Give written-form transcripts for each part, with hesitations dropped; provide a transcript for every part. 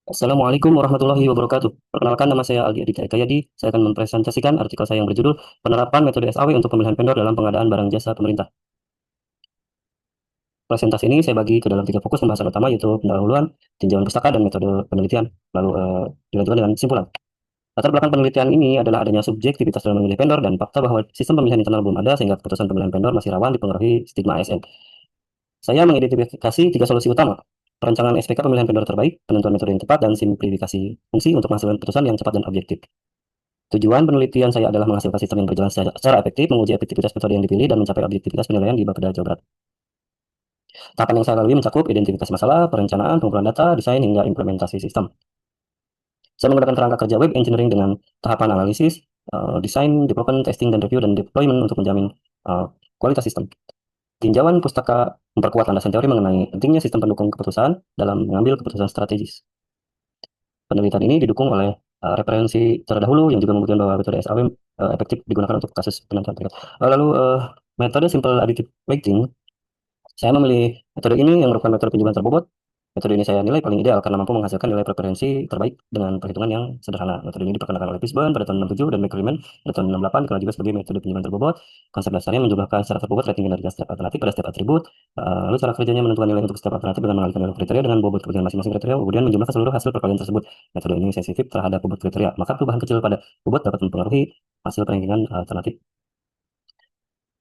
Assalamualaikum warahmatullahi wabarakatuh. Perkenalkan, nama saya Aldi Aditya Ekayadi. Saya akan mempresentasikan artikel saya yang berjudul Penerapan Metode SAW untuk Pemilihan Vendor dalam Pengadaan Barang Jasa Pemerintah. Presentasi ini saya bagi ke dalam tiga fokus pembahasan utama, yaitu pendahuluan, tinjauan pustaka, dan metode penelitian. Lalu dilanjutkan dengan kesimpulan. Latar belakang penelitian ini adalah adanya subjektivitas dalam memilih vendor dan fakta bahwa sistem pemilihan internal belum ada sehingga keputusan pemilihan vendor masih rawan dipengaruhi stigma ASN. Saya mengidentifikasi tiga solusi utama: perancangan SPK pemilihan vendor terbaik, penentuan metode yang tepat, dan simplifikasi fungsi untuk menghasilkan keputusan yang cepat dan objektif. Tujuan penelitian saya adalah menghasilkan sistem yang berjalan secara efektif, menguji efektivitas metode yang dipilih, dan mencapai objektivitas penilaian di Bapeda Jawa Barat. Tahapan yang saya lalui mencakup identifikasi masalah, perencanaan, pengumpulan data, desain, hingga implementasi sistem. Saya menggunakan kerangka kerja web engineering dengan tahapan analisis, desain, development, testing, dan review, dan deployment untuk menjamin kualitas sistem. Tinjauan pustaka memperkuat landasan teori mengenai pentingnya sistem pendukung keputusan dalam mengambil keputusan strategis. Penelitian ini didukung oleh referensi terdahulu yang juga membuktikan bahwa metode SAW efektif digunakan untuk kasus penentuan tingkat. Lalu metode simple additive weighting, saya memilih metode ini yang merupakan metode penjumlahan terbobot. Metode ini saya nilai paling ideal karena mampu menghasilkan nilai preferensi terbaik dengan perhitungan yang sederhana. Metode ini diperkenalkan oleh Fishburne pada tahun 67 dan McCrimmon pada tahun 68, dikenal juga sebagai metode penjumlahan terbobot. Konsep dasarnya menjumlahkan secara terbobot rating kinerja setiap alternatif pada setiap atribut. Lalu cara kerjanya menentukan nilai untuk setiap alternatif dengan mengalihkan nilai kriteria dengan bobot kepentingan masing-masing kriteria, kemudian menjumlahkan seluruh hasil perkalian tersebut. Metode ini sensitif terhadap bobot kriteria, maka perubahan kecil pada bobot dapat mempengaruhi hasil perankingan alternatif.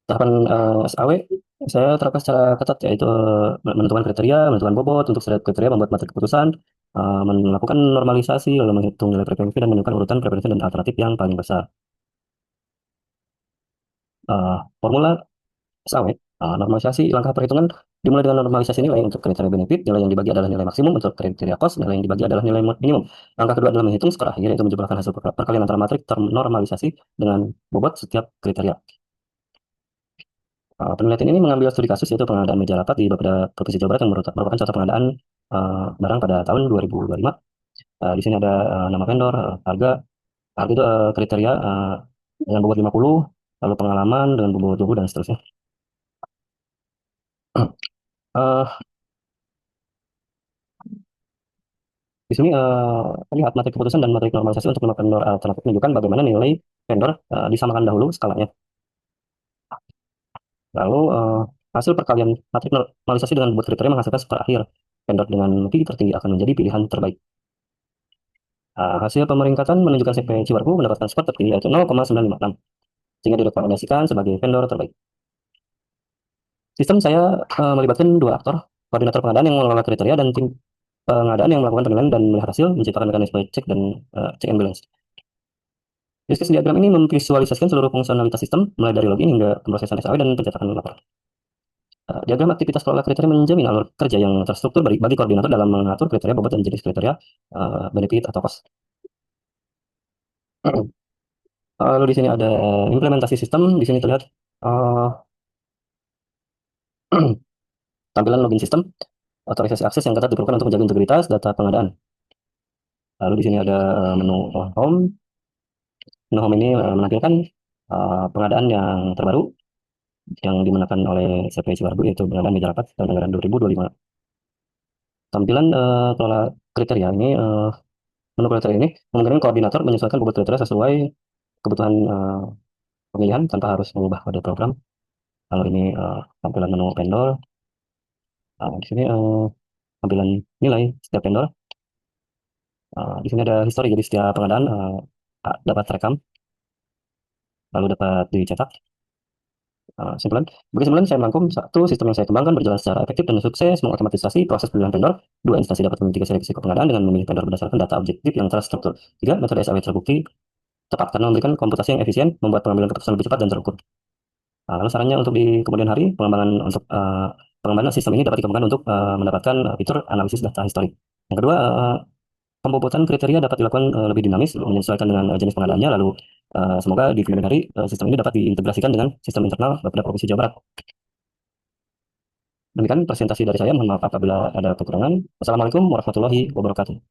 Tahapan SAW saya terapkan secara ketat, yaitu menentukan kriteria, menentukan bobot untuk setiap kriteria, membuat materi keputusan, melakukan normalisasi, lalu menghitung nilai preferensi dan menentukan urutan preferensi dan alternatif yang paling besar. Formula SAW, normalisasi langkah perhitungan dimulai dengan normalisasi nilai untuk kriteria benefit, nilai yang dibagi adalah nilai maksimum, untuk kriteria cost, nilai yang dibagi adalah nilai minimum. Langkah kedua adalah menghitung skor akhir, yaitu menjumlahkan hasil perkalian antara matrik ternormalisasi dengan bobot setiap kriteria. Penelitian ini mengambil studi kasus, yaitu pengadaan meja rapat di beberapa provinsi Jawa Barat yang merupakan contoh pengadaan barang pada tahun 2025. Di sini ada nama vendor, harga, harga itu kriteria dengan bobot 50, lalu pengalaman dengan bobot 20, dan seterusnya. Eh, di sini terlihat materi keputusan dan materi normalisasi untuk 5 vendor alternatif menunjukkan bagaimana nilai vendor disamakan dahulu skalanya. Lalu hasil perkalian materi normalisasi dengan bobot kriteria menghasilkan skor akhir. Vendor dengan fee tertinggi akan menjadi pilihan terbaik. Hasil pemeringkatan menunjukkan CP Ciwarbu mendapatkan skor tertinggi, yaitu 0,956, sehingga direkomendasikan sebagai vendor terbaik. Sistem saya melibatkan dua aktor, koordinator pengadaan yang mengelola kriteria dan tim pengadaan yang melakukan penilaian dan melihat hasil, menciptakan mekanisme cek dan check and balance. Use diagram ini memvisualisasikan seluruh fungsionalitas sistem, mulai dari login hingga pemrosesan SAW dan pencetakan laporan. Diagram aktivitas kelola kriteria menjamin alur kerja yang terstruktur bagi koordinator dalam mengatur kriteria bobot dan jenis kriteria benefit atau cost. Lalu di sini ada implementasi sistem. Di sini terlihat tampilan login sistem, otorisasi akses yang ketat diperlukan untuk menjaga integritas data pengadaan. Lalu di sini ada menu home. Menu home ini menampilkan pengadaan yang terbaru yang dimenangkan oleh CP Ciwarbu, yaitu pengadaan meja rapat tahun anggaran 2025. Tampilan kelola kriteria ini, menu kriteria ini memungkinkan koordinator menyesuaikan bobot kriteria sesuai kebutuhan pemilihan tanpa harus mengubah kode program. Lalu ini tampilan menu vendor. Di sini tampilan nilai setiap vendor. Di sini ada history, jadi setiap pengadaan dapat rekam, lalu dapat dicetak. Simpulan, bagi simpulan saya merangkum: satu, sistem yang saya kembangkan berjalan secara efektif dan sukses mengotomatisasi proses pemilihan vendor. Dua, instansi dapat memitigasi risiko pengadaan dengan memilih vendor berdasarkan data objektif yang terstruktur. Tiga, metode SAW terbukti tepat karena memberikan komputasi yang efisien, membuat pengambilan keputusan lebih cepat dan terukur. Lalu sarannya untuk di kemudian hari, pengembangan sistem ini dapat dikembangkan untuk mendapatkan fitur analisis data historik. Yang kedua, pembobotan kriteria dapat dilakukan lebih dinamis, menyesuaikan dengan jenis pengadaannya. Lalu semoga di kemudian hari sistem ini dapat diintegrasikan dengan sistem internal pada Provinsi Jawa Barat. Demikian presentasi dari saya. Mohon maaf apabila ada kekurangan. Wassalamualaikum warahmatullahi wabarakatuh.